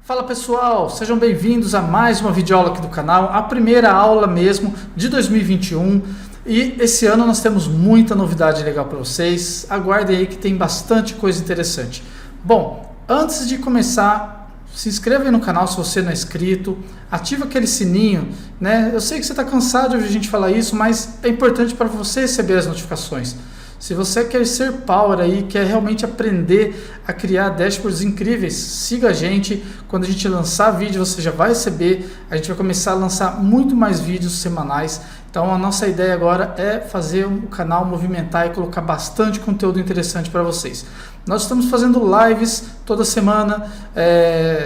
Fala pessoal, sejam bem-vindos a mais uma videoaula aqui do canal, a primeira aula mesmo de 2021 e esse ano nós temos muita novidade legal para vocês, aguardem aí que tem bastante coisa interessante. Bom, antes de começar, se inscreva aí no canal se você não é inscrito, ativa aquele sininho, né? Eu sei que você está cansado de ouvir a gente falar isso, mas é importante para você receber as notificações. Se você quer ser power aí, quer realmente aprender a criar dashboards incríveis, siga a gente. Quando a gente lançar vídeo, você já vai receber. A gente vai começar a lançar muito mais vídeos semanais. Então a nossa ideia agora é fazer o canal movimentar e colocar bastante conteúdo interessante para vocês. Nós estamos fazendo lives toda semana,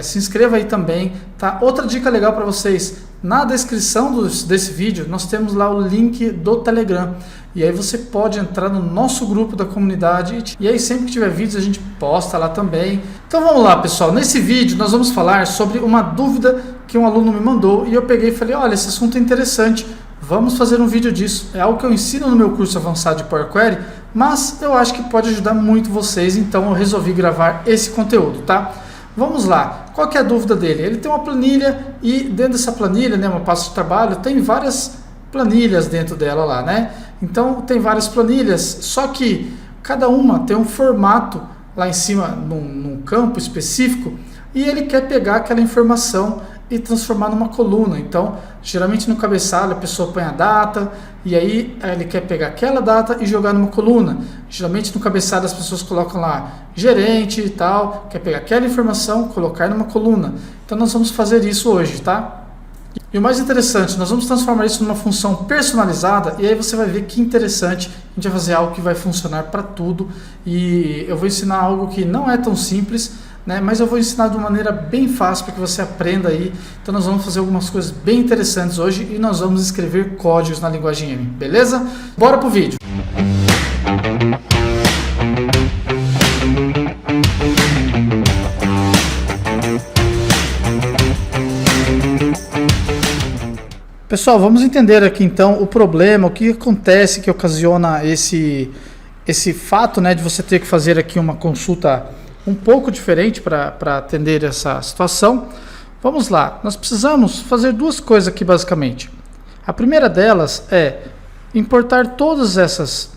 se inscreva aí também, tá? Outra dica legal para vocês, na descrição desse vídeo nós temos lá o link do Telegram. E aí você pode entrar no nosso grupo da comunidade e aí sempre que tiver vídeos a gente posta lá também. Então vamos lá pessoal, nesse vídeo nós vamos falar sobre uma dúvida que um aluno me mandou e eu peguei e falei, olha, esse assunto é interessante, vamos fazer um vídeo disso. É algo que eu ensino no meu curso avançado de Power Query, mas eu acho que pode ajudar muito vocês, então eu resolvi gravar esse conteúdo, tá? Vamos lá, qual que é a dúvida dele? Ele tem uma planilha e dentro dessa planilha, né, uma pasta de trabalho, tem várias planilhas dentro dela lá, né? Então tem várias planilhas, só que cada uma tem um formato lá em cima, num campo específico, e ele quer pegar aquela informação e transformar numa coluna. Então, geralmente no cabeçalho a pessoa põe a data, e aí ele quer pegar aquela data e jogar numa coluna. Geralmente no cabeçalho as pessoas colocam lá gerente e tal, quer pegar aquela informação, colocar numa coluna. Então nós vamos fazer isso hoje, tá? E o mais interessante, nós vamos transformar isso numa função personalizada e aí você vai ver que interessante, a gente vai fazer algo que vai funcionar para tudo e eu vou ensinar algo que não é tão simples, né, mas eu vou ensinar de uma maneira bem fácil para que você aprenda aí. Então nós vamos fazer algumas coisas bem interessantes hoje e nós vamos escrever códigos na linguagem M, beleza? Bora pro vídeo! Pessoal, vamos entender aqui então o problema, o que acontece que ocasiona esse fato, né, de você ter que fazer aqui uma consulta um pouco diferente para atender essa situação. Vamos lá, nós precisamos fazer duas coisas aqui basicamente. A primeira delas é importar todas essas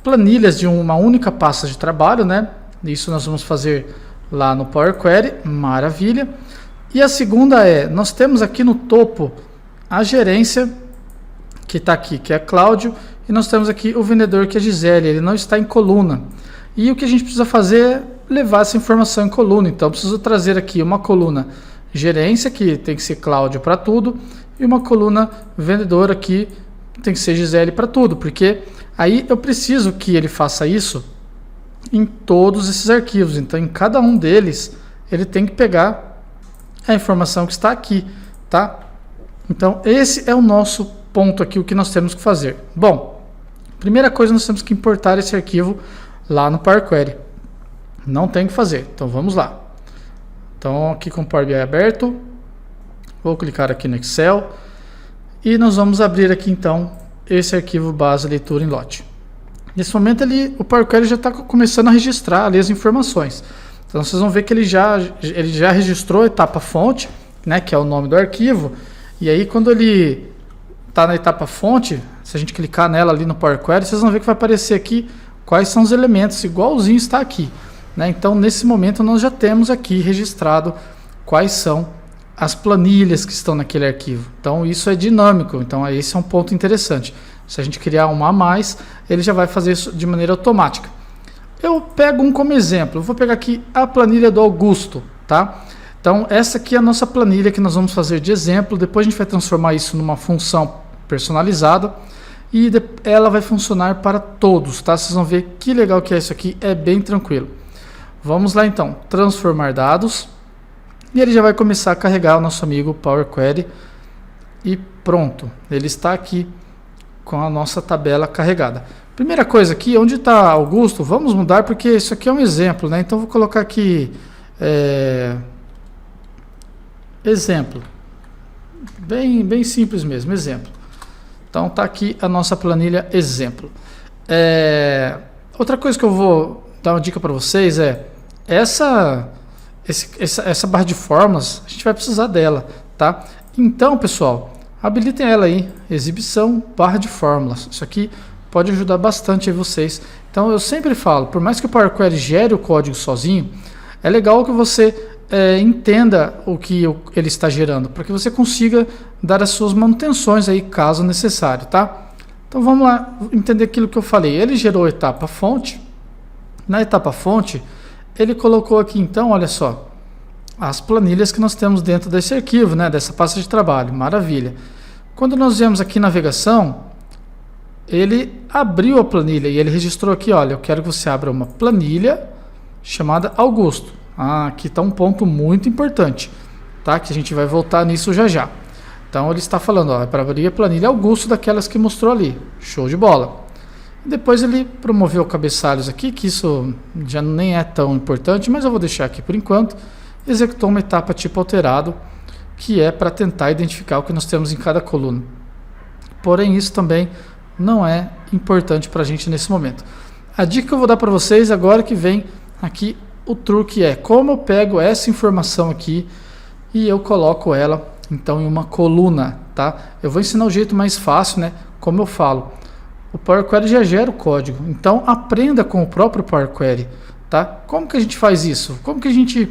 planilhas de uma única pasta de trabalho, né? Isso nós vamos fazer lá no Power Query, maravilha. E a segunda é, nós temos aqui no topo a gerência que está aqui, que é Cláudio, e nós temos aqui o vendedor, que é Gisele, ele não está em coluna. E o que a gente precisa fazer é levar essa informação em coluna. Então eu preciso trazer aqui uma coluna gerência, que tem que ser Cláudio para tudo, e uma coluna vendedor aqui, tem que ser Gisele para tudo, porque aí eu preciso que ele faça isso em todos esses arquivos. Então em cada um deles ele tem que pegar a informação que está aqui, tá? Então esse é o nosso ponto aqui, o que nós temos que fazer. Bom, primeira coisa, nós temos que importar esse arquivo lá no Power Query. Não tem que fazer, então vamos lá. Então aqui com o Power BI aberto, vou clicar aqui no Excel e nós vamos abrir aqui então esse arquivo base leitura em lote. Nesse momento o Power Query já está começando a registrar ali as informações. Então vocês vão ver que ele já registrou a etapa fonte, né, que é o nome do arquivo. E aí quando ele está na etapa fonte, se a gente clicar nela ali no Power Query, vocês vão ver que vai aparecer aqui quais são os elementos, igualzinho está aqui, né? Então nesse momento nós já temos aqui registrado quais são as planilhas que estão naquele arquivo. Então isso é dinâmico, então esse é um ponto interessante. Se a gente criar uma a mais, ele já vai fazer isso de maneira automática. Eu pego um como exemplo, eu vou pegar aqui a planilha do Augusto, tá? Então essa aqui é a nossa planilha que nós vamos fazer de exemplo, depois a gente vai transformar isso numa função personalizada e ela vai funcionar para todos, tá? Vocês vão ver que legal que é isso aqui, é bem tranquilo. Vamos lá então, transformar dados e ele já vai começar a carregar o nosso amigo Power Query e pronto, ele está aqui com a nossa tabela carregada. Primeira coisa aqui, onde está Augusto, vamos mudar porque isso aqui é um exemplo, né? Então vou colocar aqui exemplo, bem simples mesmo, exemplo. Então está aqui a nossa planilha exemplo. Outra coisa que eu vou dar uma dica para vocês é essa essa barra de fórmulas, a gente vai precisar dela, tá? Então, pessoal, habilitem ela aí, exibição, barra de fórmulas. Isso aqui pode ajudar bastante aí vocês. Então, eu sempre falo, por mais que o Power Query gere o código sozinho, é legal que você entenda o que ele está gerando, para que você consiga dar as suas manutenções aí, caso necessário, tá? Então, vamos lá entender aquilo que eu falei. Ele gerou a etapa fonte. Na etapa fonte, ele colocou aqui, então, olha só, as planilhas que nós temos dentro desse arquivo, né, dessa pasta de trabalho. Maravilha. Quando nós viemos aqui em navegação, ele abriu a planilha e ele registrou aqui, olha, eu quero que você abra uma planilha chamada Augusto. Aqui está um ponto muito importante, tá? Que a gente vai voltar nisso já já. Então ele está falando, ó, para abrir a planilha Augusto daquelas que mostrou ali. Show de bola. Depois ele promoveu cabeçalhos aqui, que isso já nem é tão importante, mas eu vou deixar aqui por enquanto. Executou uma etapa tipo alterado, que é para tentar identificar o que nós temos em cada coluna. Porém, isso também não é importante para a gente nesse momento. A dica que eu vou dar para vocês agora que vem aqui, o truque é como eu pego essa informação aqui e eu coloco ela então em uma coluna, tá? Eu vou ensinar o jeito mais fácil, né? Como eu falo, o Power Query já gera o código, então aprenda com o próprio Power Query, tá? Como que a gente faz isso? Como que a gente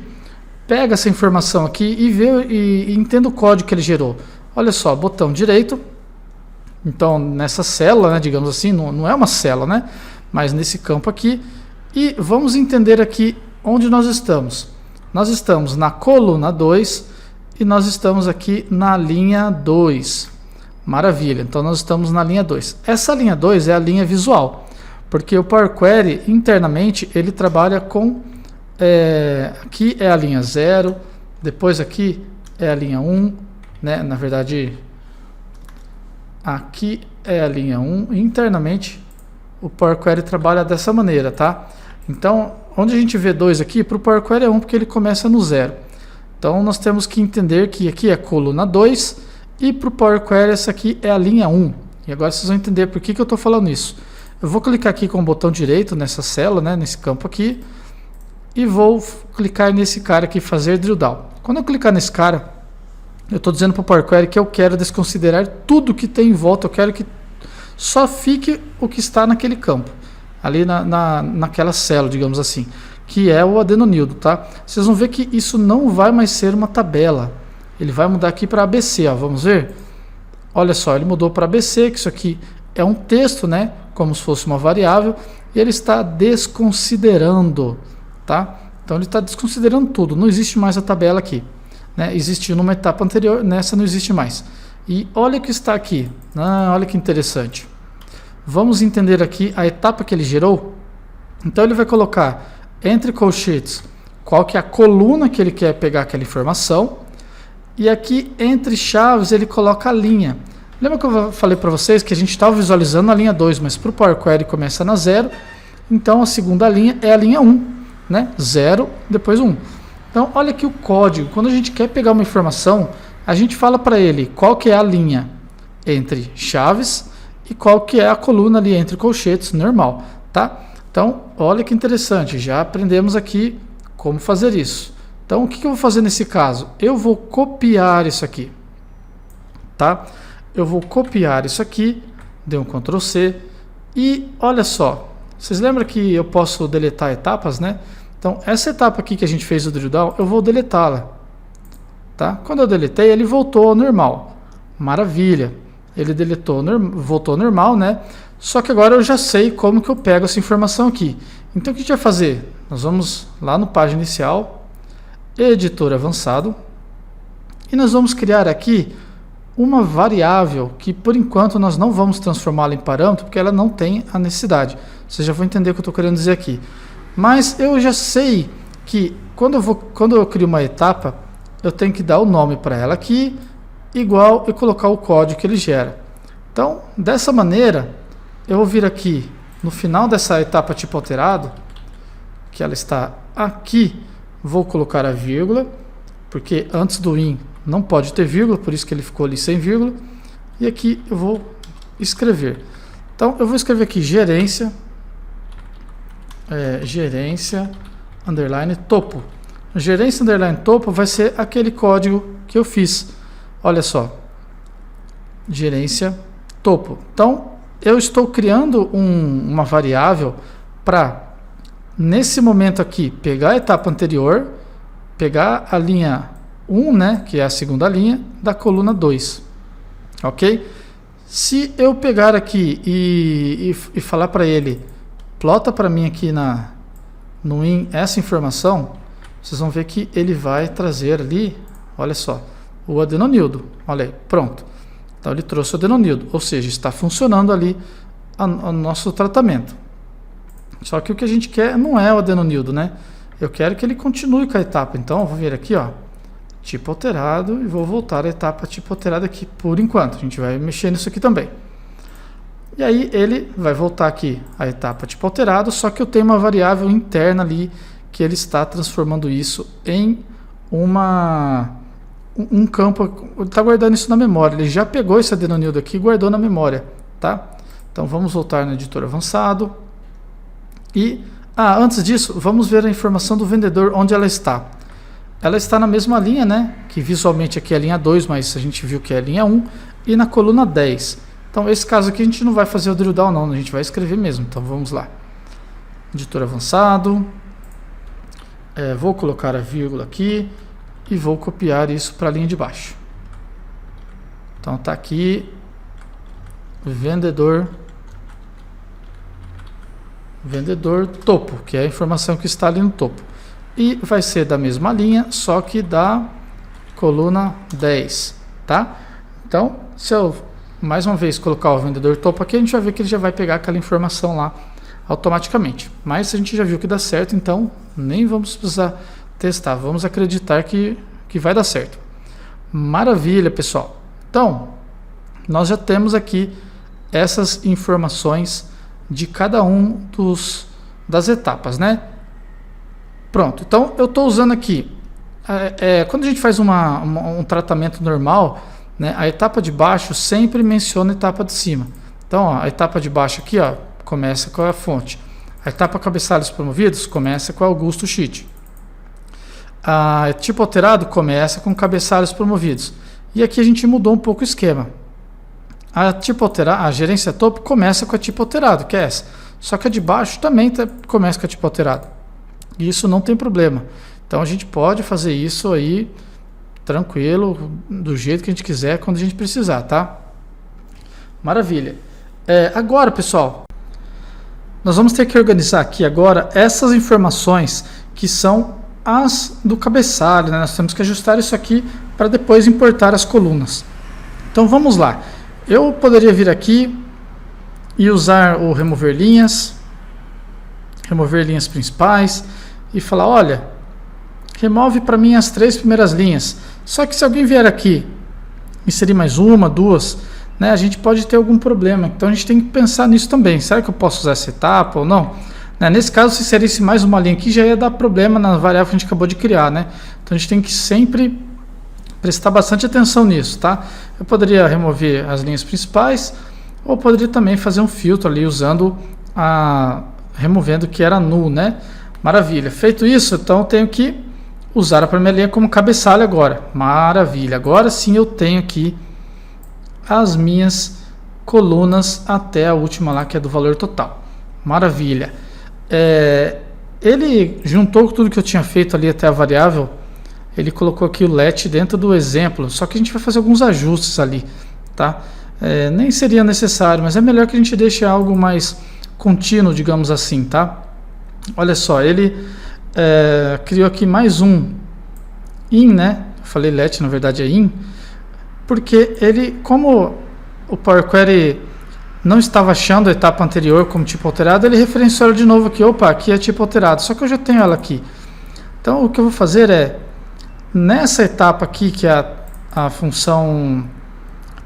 pega essa informação aqui e vê e entenda o código que ele gerou? Olha só, botão direito. Então, nessa célula, né, digamos assim, não é uma célula, né? Mas nesse campo aqui. E vamos entender aqui onde nós estamos. Nós estamos na coluna 2 e nós estamos aqui na linha 2. Maravilha, então nós estamos na linha 2. Essa linha 2 é a linha visual, porque o Power Query, internamente, ele trabalha com... aqui é a linha 0, depois aqui é a linha 1, né? Na verdade, aqui é a linha 1. Internamente, o Power Query trabalha dessa maneira, tá? Então, onde a gente vê 2 aqui, para o Power Query é 1, porque ele começa no 0. Então, nós temos que entender que aqui é a coluna 2 e para o Power Query essa aqui é a linha 1. E agora vocês vão entender por que eu estou falando isso. Eu vou clicar aqui com o botão direito nessa célula, né, nesse campo aqui, e vou clicar nesse cara aqui, fazer drill down. Quando eu clicar nesse cara, eu estou dizendo para o Power Query que eu quero desconsiderar tudo que tem em volta, eu quero que só fique o que está naquele campo, ali naquela célula, digamos assim, que é o adenonildo, tá? Vocês vão ver que isso não vai mais ser uma tabela, ele vai mudar aqui para ABC, ó, vamos ver? Olha só, ele mudou para ABC, que isso aqui é um texto, né, como se fosse uma variável, e ele está desconsiderando, tá? Então ele está desconsiderando tudo, não existe mais a tabela aqui, né? Existiu numa etapa anterior, nessa não existe mais. E olha o que está aqui, olha que interessante. Vamos entender aqui a etapa que ele gerou. Então ele vai colocar entre colchetes qual que é a coluna que ele quer pegar aquela informação. E aqui entre chaves ele coloca a linha. Lembra que eu falei para vocês que a gente estava visualizando a linha 2, mas para o Power Query começa na 0. Então a segunda linha é a linha 1, né? 0, depois 1. Então olha aqui o código. Quando a gente quer pegar uma informação, a gente fala para ele qual que é a linha entre chaves e qual que é a coluna ali entre colchetes, normal, tá? Então, olha que interessante, já aprendemos aqui como fazer isso. Então, o que eu vou fazer nesse caso? Eu vou copiar isso aqui, tá? Eu vou copiar isso aqui, dei um Ctrl C e olha só, vocês lembram que eu posso deletar etapas, né? Então, essa etapa aqui que a gente fez o drill down, eu vou deletá-la, tá? Quando eu deletei, ele voltou ao normal. Maravilha. Ele deletou, voltou ao normal, né? Só que agora eu já sei como que eu pego essa informação aqui. Então o que a gente vai fazer? Nós vamos lá no página inicial, editor avançado, e nós vamos criar aqui uma variável que por enquanto nós não vamos transformá-la em parâmetro, porque ela não tem a necessidade. Você já vai entender o que eu estou querendo dizer aqui. Mas eu já sei que quando eu crio uma etapa, eu tenho que dar o nome para ela aqui, igual e colocar o código que ele gera. Então, dessa maneira, eu vou vir aqui no final dessa etapa tipo alterado, que ela está aqui, vou colocar a vírgula, porque antes do in não pode ter vírgula, por isso que ele ficou ali sem vírgula, e aqui eu vou escrever. Então, eu vou escrever aqui gerência, gerência, underline, topo. gerência underline topo vai ser aquele código que eu fiz. Olha só, gerência topo. Então, eu estou criando uma variável para, nesse momento aqui, pegar a etapa anterior, pegar a linha 1, né, que é a segunda linha, da coluna 2. Ok? Se eu pegar aqui e falar para ele, plota para mim aqui no in essa informação, vocês vão ver que ele vai trazer ali, olha só, o adenonildo. Olha aí, pronto. Então ele trouxe o adenonildo, ou seja, está funcionando ali o nosso tratamento. Só que o que a gente quer não é o adenonildo, né? Eu quero que ele continue com a etapa. Então eu vou vir aqui, ó, tipo alterado, e vou voltar a etapa tipo alterada aqui por enquanto. A gente vai mexer nisso aqui também. E aí ele vai voltar aqui a etapa tipo alterado, só que eu tenho uma variável interna ali que ele está transformando isso em um campo. Ele está guardando isso na memória. Ele já pegou esse adenonildo aqui e guardou na memória, tá? Então vamos voltar no editor avançado. E antes disso, vamos ver a informação do vendedor, onde ela está. Ela está na mesma linha, né? Que visualmente aqui é a linha 2, mas a gente viu que é a linha 1, e na coluna 10. Então, esse caso aqui a gente não vai fazer o drill down, não, a gente vai escrever mesmo. Então, vamos lá. Editor avançado. Vou colocar a vírgula aqui e vou copiar isso para a linha de baixo. Então, está aqui vendedor topo, que é a informação que está ali no topo. E vai ser da mesma linha, só que da coluna 10, tá? Então, se eu mais uma vez colocar o vendedor topo aqui, a gente vai ver que ele já vai pegar aquela informação lá automaticamente. Mas a gente já viu que dá certo, então nem vamos precisar testar. Vamos acreditar que vai dar certo. Maravilha, pessoal. Então, nós já temos aqui essas informações de cada um das etapas, né? Pronto, então eu estou usando aqui, quando a gente faz um tratamento normal, né, a etapa de baixo sempre menciona a etapa de cima. Então, ó, a etapa de baixo aqui, ó, começa com a fonte. A etapa cabeçalhos promovidos começa com Augusto Schitt. A tipo alterado começa com cabeçalhos promovidos. E aqui a gente mudou um pouco o esquema. A tipo alterado, a gerência topo começa com a tipo alterado, que é essa. Só que a de baixo também começa com a tipo alterado. E isso não tem problema. Então a gente pode fazer isso aí tranquilo, do jeito que a gente quiser, quando a gente precisar, tá? Maravilha. Agora, pessoal, nós vamos ter que organizar aqui agora essas informações que são as do cabeçalho, né? Nós temos que ajustar isso aqui para depois importar as colunas. Então vamos lá. Eu poderia vir aqui e usar o remover linhas principais e falar, olha, remove para mim as 3 primeiras linhas. Só que se alguém vier aqui inserir mais uma, 2, né, a gente pode ter algum problema. Então a gente tem que pensar nisso também. Será que eu posso usar essa etapa ou não? Né, nesse caso, se inserisse mais uma linha aqui, já ia dar problema na variável que a gente acabou de criar, né? Então a gente tem que sempre prestar bastante atenção nisso, tá? Eu poderia remover as linhas principais, ou poderia também fazer um filtro ali usando removendo o que era null, né? Maravilha. Feito isso, então eu tenho que usar a primeira linha como cabeçalho agora. Maravilha. Agora sim eu tenho aqui as minhas colunas até a última lá, que é do valor total. Maravilha. Ele juntou tudo que eu tinha feito ali até a variável. Ele colocou aqui o let dentro do exemplo. Só que a gente vai fazer alguns ajustes ali, tá? Nem seria necessário, mas é melhor que a gente deixe algo mais contínuo, digamos assim, tá? Olha só, ele criou aqui mais um in, né? Eu falei let, na verdade é in, porque ele, como o Power Query não estava achando a etapa anterior como tipo alterado, ele referenciou ela de novo aqui. Opa, aqui é tipo alterado, só que eu já tenho ela aqui. Então o que eu vou fazer é, nessa etapa aqui, que é a função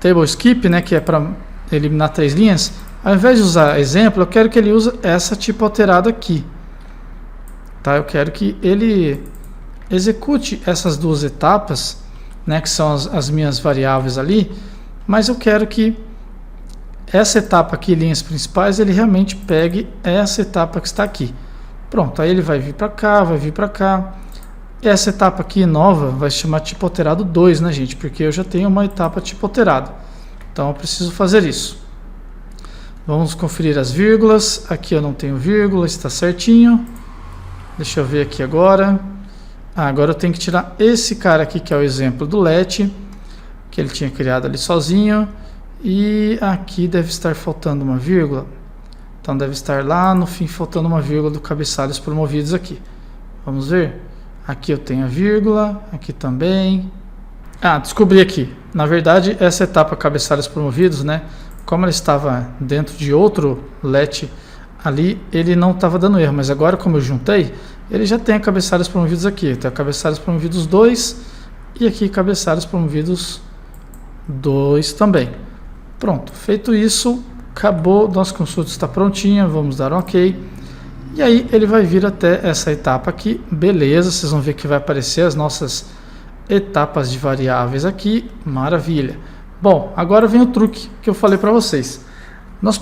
table skip, né, que é para eliminar 3 linhas, ao invés de usar exemplo, eu quero que ele use essa tipo alterado aqui. Tá? Eu quero que ele execute essas 2 etapas, né, que são as minhas variáveis ali, mas eu quero que essa etapa aqui, linhas principais, ele realmente pegue essa etapa que está aqui. Pronto, aí ele vai vir para cá, Essa etapa aqui nova vai se chamar tipo alterado 2, né, gente? Porque eu já tenho uma etapa tipo alterado. Então eu preciso fazer isso. Vamos conferir as vírgulas. Aqui eu não tenho vírgula, está certinho. Deixa eu ver aqui agora. Agora eu tenho que tirar esse cara aqui, que é o exemplo do let, que ele tinha criado ali sozinho. E aqui deve estar faltando uma vírgula. Então deve estar lá no fim faltando uma vírgula do cabeçalhos promovidos aqui. Vamos ver? Aqui eu tenho a vírgula, aqui também. Descobri aqui. Na verdade, essa etapa cabeçalhos promovidos, né? Como ela estava dentro de outro let ali, ele não estava dando erro. Mas agora, como eu juntei, ele já tem cabeçalhos promovidos aqui. Tem cabeçalhos promovidos 2 e aqui cabeçalhos promovidos 2 também. Pronto, feito isso, acabou. Nossa consulta está prontinha. Vamos dar um OK. E aí ele vai vir até essa etapa aqui, beleza, vocês vão ver que vai aparecer as nossas etapas de variáveis aqui, maravilha. Bom, agora vem o truque que eu falei para vocês. Nós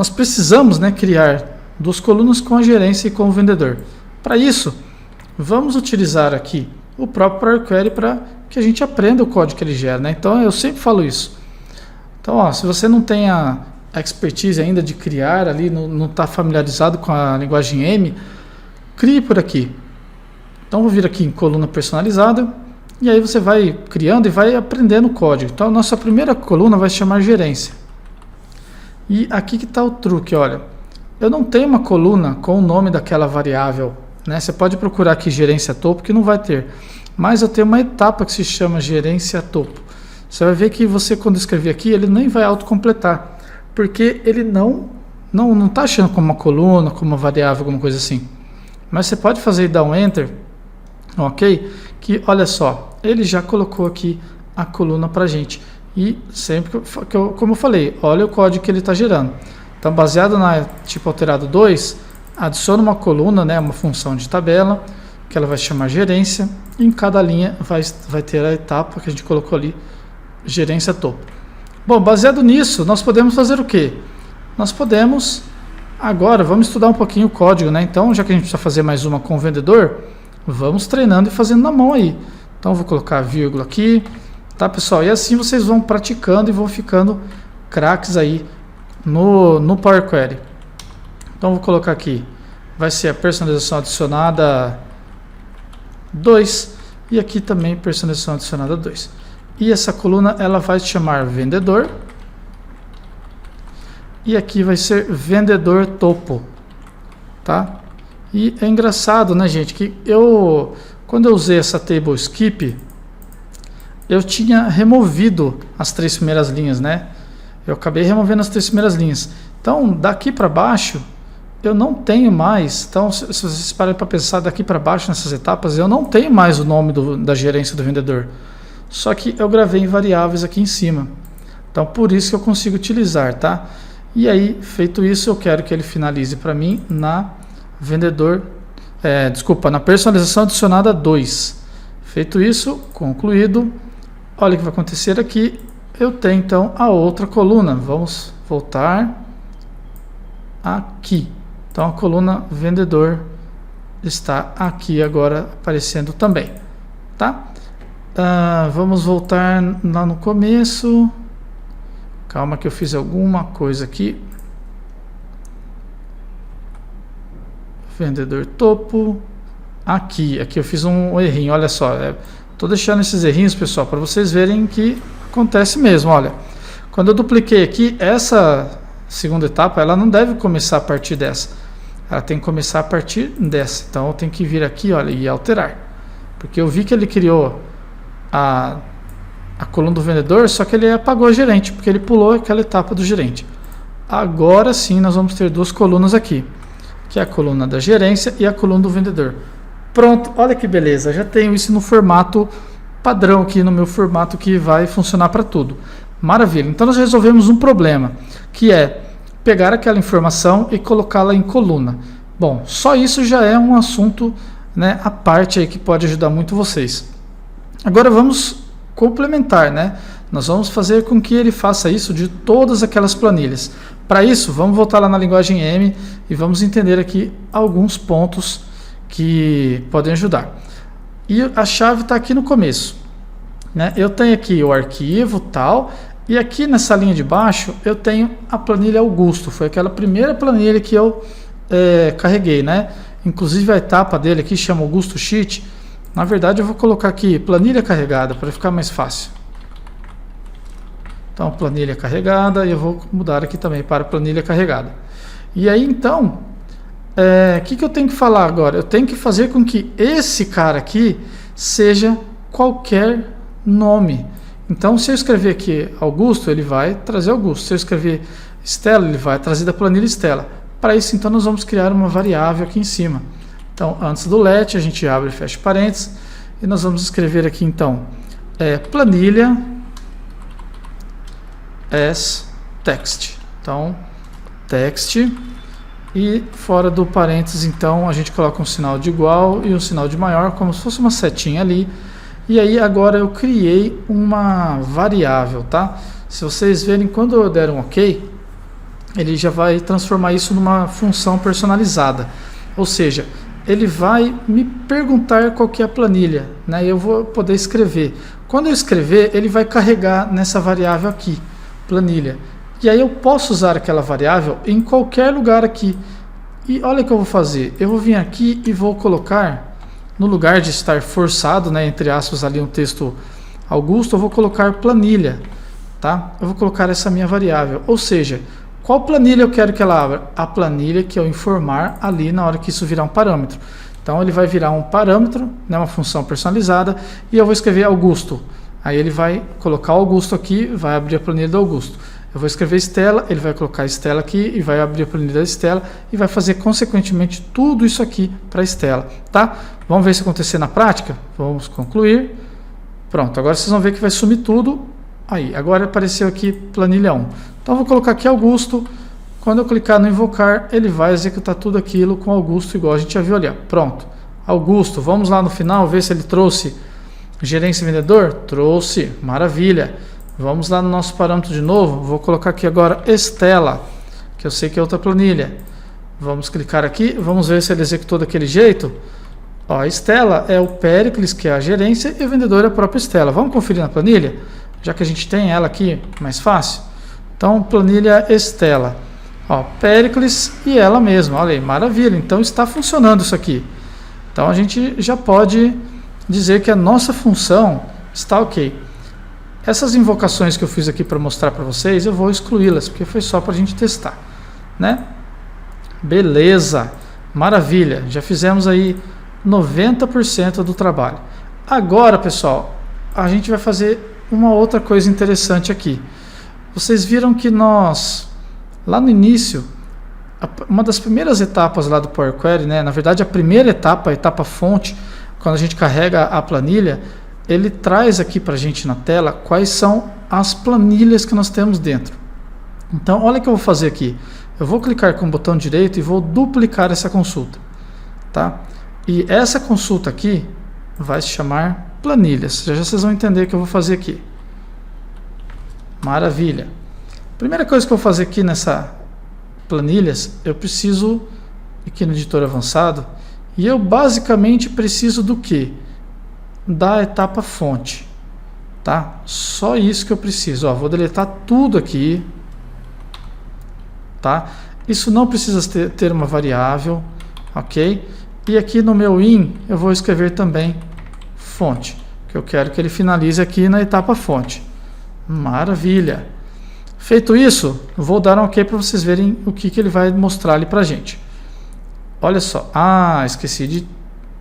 precisamos, né, criar duas colunas com a gerência e com o vendedor. Para isso, vamos utilizar aqui o próprio Power Query para que a gente aprenda o código que ele gera, né? Então eu sempre falo isso. Então, ó, se você não tem a expertise ainda de criar ali, não está familiarizado com a linguagem M, crie por aqui. Então vou vir aqui em coluna personalizada e aí você vai criando e vai aprendendo o código. Então a nossa primeira coluna vai se chamar gerência. E aqui que está o truque, olha. Eu não tenho uma coluna com o nome daquela variável, né? Você pode procurar aqui gerência topo que não vai ter. Mas eu tenho uma etapa que se chama gerência topo. Você vai ver que você quando escrever aqui, ele nem vai autocompletar. Porque ele não está achando como uma coluna, como uma variável, alguma coisa assim. Mas você pode fazer e dar um Enter, ok? Que, olha só, ele já colocou aqui a coluna para a gente. E sempre como eu falei, olha o código que ele está gerando. Então, baseado na tipo alterado 2, adiciona uma coluna, né, uma função de tabela, que ela vai chamar gerência. E em cada linha vai ter a etapa que a gente colocou ali, gerência topo. Bom, baseado nisso, nós podemos fazer o quê? Nós podemos, agora, vamos estudar um pouquinho o código, né? Então, já que a gente precisa fazer mais uma com o vendedor, vamos treinando e fazendo na mão aí. Então, eu vou colocar vírgula aqui, tá, pessoal? E assim vocês vão praticando e vão ficando craques aí no Power Query. Então, eu vou colocar aqui, vai ser a personalização adicionada 2 e aqui também personalização adicionada 2. E essa coluna ela vai se chamar vendedor. E aqui vai ser vendedor topo, tá? E é engraçado, né, gente, que quando eu usei essa table skip, eu tinha removido as 3 primeiras linhas, né? Eu acabei removendo as 3 primeiras linhas. Então, daqui para baixo, eu não tenho mais. Então, se vocês pararem para pensar daqui para baixo nessas etapas, eu não tenho mais o nome da gerência do vendedor. Só que eu gravei em variáveis aqui em cima. Então, por isso que eu consigo utilizar, tá? E aí, feito isso, eu quero que ele finalize para mim na na personalização adicionada 2. Feito isso, concluído. Olha o que vai acontecer aqui. Eu tenho, então, a outra coluna. Vamos voltar aqui. Então, a coluna vendedor está aqui agora aparecendo também, tá? Vamos voltar lá no começo. Calma que eu fiz alguma coisa aqui. Vendedor topo. Aqui eu fiz um errinho, olha só. Estou deixando esses errinhos, pessoal, para vocês verem que acontece mesmo. Olha, quando eu dupliquei aqui, essa segunda etapa, ela não deve começar a partir dessa. Ela tem que começar a partir dessa. Então eu tenho que vir aqui, olha, e alterar. Porque eu vi que ele criou a coluna do vendedor, só que ele apagou o gerente, porque ele pulou aquela etapa do gerente. Agora sim nós vamos ter duas colunas aqui, que é a coluna da gerência e a coluna do vendedor. Pronto, olha que beleza, já tenho isso no formato padrão aqui, no meu formato que vai funcionar para tudo. Maravilha, então nós resolvemos um problema, que é pegar aquela informação e colocá-la em coluna. Bom, só isso já é um assunto, né, à parte aí que pode ajudar muito vocês. Agora vamos complementar, né? Nós vamos fazer com que ele faça isso de todas aquelas planilhas. Para isso, vamos voltar lá na linguagem M e vamos entender aqui alguns pontos que podem ajudar. e a chave está aqui no começo, né? Eu tenho aqui o arquivo tal, e aqui nessa linha de baixo eu tenho a planilha Augusto, foi aquela primeira planilha que eu carreguei, né? Inclusive a etapa dele aqui chama Augusto Sheet. Na verdade eu vou colocar aqui planilha carregada para ficar mais fácil. Então planilha carregada, e eu vou mudar aqui também para planilha carregada. E aí então, que eu tenho que falar agora? Eu tenho que fazer com que esse cara aqui seja qualquer nome. Então se eu escrever aqui Augusto, ele vai trazer Augusto. Se eu escrever Estela, ele vai trazer da planilha Estela. Para isso, então, nós vamos criar uma variável aqui em cima. Então, antes do let, a gente abre e fecha parênteses. E nós vamos escrever aqui, então, planilha as text. Então, text. E fora do parênteses, então, a gente coloca um sinal de igual e um sinal de maior, como se fosse uma setinha ali. E aí, agora eu criei uma variável, tá? Se vocês verem, quando eu der um OK, ele já vai transformar isso numa função personalizada. Ou seja, ele vai me perguntar qual que é a planilha, né? Eu vou poder escrever. Quando eu escrever, ele vai carregar nessa variável aqui, planilha. E aí eu posso usar aquela variável em qualquer lugar aqui. E olha o que eu vou fazer. Eu vou vir aqui e vou colocar, no lugar de estar forçado, né, entre aspas, ali um texto Augusto, eu vou colocar planilha, tá? Eu vou colocar essa minha variável. Ou seja, qual planilha eu quero que ela abra? A planilha que eu informar ali na hora que isso virar um parâmetro. Então ele vai virar um parâmetro, né, uma função personalizada, e eu vou escrever Augusto. Aí ele vai colocar Augusto aqui, vai abrir a planilha do Augusto. Eu vou escrever Estela, ele vai colocar Estela aqui e vai abrir a planilha da Estela e vai fazer consequentemente tudo isso aqui para a Estela, tá? Vamos ver se acontecer na prática? Vamos concluir. Pronto, agora vocês vão ver que vai sumir tudo. Aí, agora apareceu aqui planilha 1. Então eu vou colocar aqui Augusto. Quando eu clicar no invocar, ele vai executar tudo aquilo com Augusto, igual a gente já viu ali. Ó. Pronto. Augusto, vamos lá no final ver se ele trouxe gerência vendedor? Trouxe, maravilha. Vamos lá no nosso parâmetro de novo. Vou colocar aqui agora Estela, que eu sei que é outra planilha. Vamos clicar aqui, vamos ver se ele executou daquele jeito. Ó, a Estela é o Péricles, que é a gerência, e o vendedor é a própria Estela. Vamos conferir na planilha? Já que a gente tem ela aqui mais fácil. Então, planilha Estela. Ó, Péricles e ela mesma. Olha aí, maravilha. Então, está funcionando isso aqui. Então, a gente já pode dizer que a nossa função está ok. Essas invocações que eu fiz aqui para mostrar para vocês, eu vou excluí-las, porque foi só para a gente testar, né? Beleza, maravilha. Já fizemos aí 90% do trabalho. Agora, pessoal, a gente vai fazer uma outra coisa interessante aqui. Vocês viram que nós, lá no início, uma das primeiras etapas lá do Power Query, né? Na verdade, a primeira etapa, a etapa fonte, quando a gente carrega a planilha, ele traz aqui para a gente na tela quais são as planilhas que nós temos dentro. Então, olha o que eu vou fazer aqui. Eu vou clicar com o botão direito e vou duplicar essa consulta, tá? E essa consulta aqui vai se chamar planilhas. Já vocês vão entender o que eu vou fazer aqui. Maravilha. Primeira coisa que eu vou fazer aqui nessa planilhas, eu preciso, aqui no editor avançado, e eu basicamente preciso do quê? Da etapa fonte, tá? Só isso que eu preciso. Ó, vou deletar tudo aqui, tá? Isso não precisa ter uma variável, ok? E aqui no meu in eu vou escrever também fonte, que eu quero que ele finalize aqui na etapa fonte. Maravilha. Feito isso, vou dar um ok para vocês verem o que ele vai mostrar ali para a gente. Olha só. Ah, esqueci de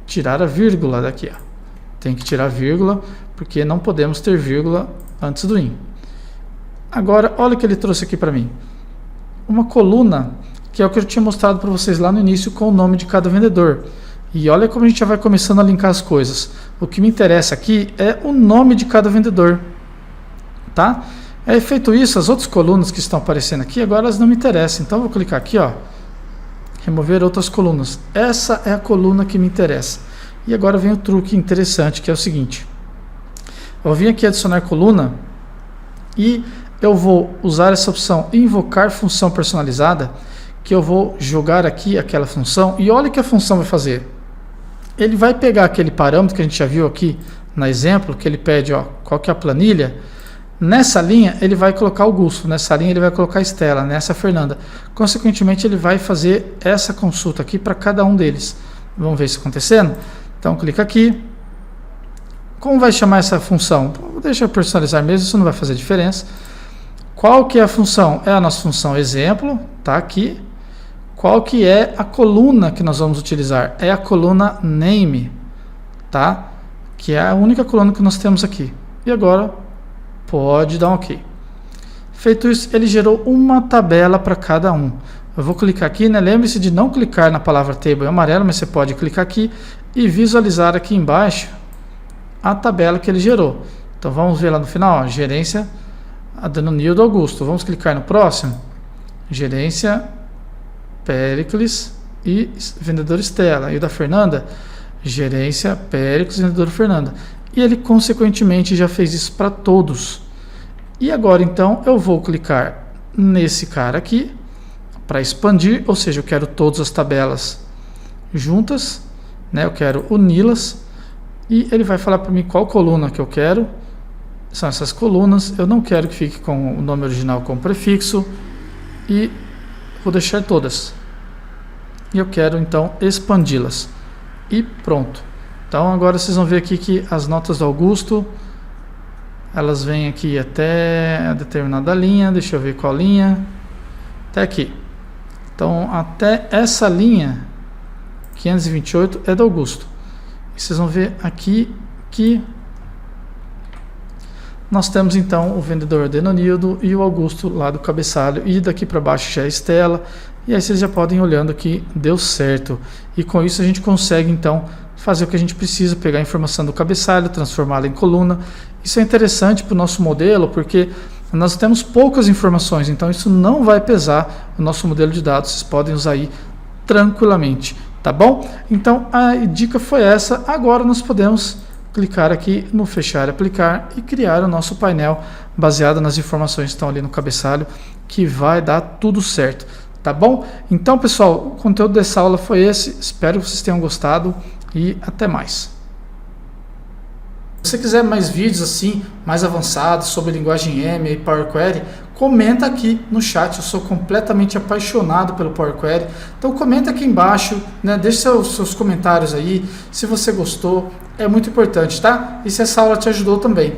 tirar a vírgula daqui. Ó. Tem que tirar a vírgula, porque não podemos ter vírgula antes do in. Agora, olha o que ele trouxe aqui para mim. Uma coluna, que é o que eu tinha mostrado para vocês lá no início com o nome de cada vendedor. E olha como a gente já vai começando a linkar as coisas. O que me interessa aqui é o nome de cada vendedor. Tá? Feito isso, as outras colunas que estão aparecendo aqui, agora elas não me interessam. Então eu vou clicar aqui, ó, remover outras colunas. Essa é a coluna que me interessa. E agora vem o truque interessante, que é o seguinte. Eu vou vir aqui adicionar coluna e eu vou usar essa opção invocar função personalizada, que eu vou jogar aqui aquela função e olha o que a função vai fazer. ele vai pegar aquele parâmetro que a gente já viu aqui no exemplo, que ele pede, ó, qual que é a planilha. Nessa linha ele vai colocar Augusto, nessa linha ele vai colocar Estela, nessa Fernanda. Consequentemente ele vai fazer essa consulta aqui para cada um deles. Vamos ver isso acontecendo? Então clica aqui. Como vai chamar essa função? Deixa eu personalizar mesmo, isso não vai fazer diferença. Qual que é a função? É a nossa função exemplo, tá aqui. Qual que é a coluna que nós vamos utilizar? É a coluna name, tá? Que é a única coluna que nós temos aqui. E agora pode dar um OK. Feito isso, ele gerou uma tabela para cada um. Eu vou clicar aqui, né? Lembre-se de não clicar na palavra table em amarelo, mas você pode clicar aqui e visualizar aqui embaixo a tabela que ele gerou. Então vamos ver lá no final, ó, gerência Adenonildo Augusto. Vamos clicar no próximo. Gerência Péricles e vendedor Estela. E o da Fernanda, gerência Péricles e vendedor Fernanda. E ele consequentemente já fez isso para todos. E agora então eu vou clicar nesse cara aqui para expandir, ou seja, eu quero todas as tabelas juntas, né? Eu quero uni-las e ele vai falar para mim qual coluna que eu quero. São essas colunas. Eu não quero que fique com o nome original como prefixo e vou deixar todas. E eu quero então expandi-las. E pronto. Então agora vocês vão ver aqui que as notas do Augusto, elas vêm aqui até a determinada linha. Deixa eu ver qual linha. Até aqui. Então até essa linha 528 é do Augusto. E vocês vão ver aqui que nós temos então o vendedor Adenonildo e o Augusto lá do cabeçalho, e daqui para baixo já é Estela. E aí vocês já podem ir olhando que deu certo. E com isso a gente consegue então fazer o que a gente precisa, pegar a informação do cabeçalho, transformá-la em coluna. Isso é interessante para o nosso modelo, porque nós temos poucas informações, então isso não vai pesar o nosso modelo de dados. Vocês podem usar aí tranquilamente, tá bom? Então a dica foi essa. Agora nós podemos clicar aqui no fechar e aplicar e criar o nosso painel baseado nas informações que estão ali no cabeçalho, que vai dar tudo certo, tá bom? Então pessoal, o conteúdo dessa aula foi esse. Espero que vocês tenham gostado e até mais. Se você quiser mais vídeos assim, mais avançados sobre linguagem M e Power Query, comenta aqui no chat. Eu sou completamente apaixonado pelo Power Query. Então comenta aqui embaixo, né? Deixe seus comentários aí, se você gostou, é muito importante, tá? E se essa aula te ajudou também.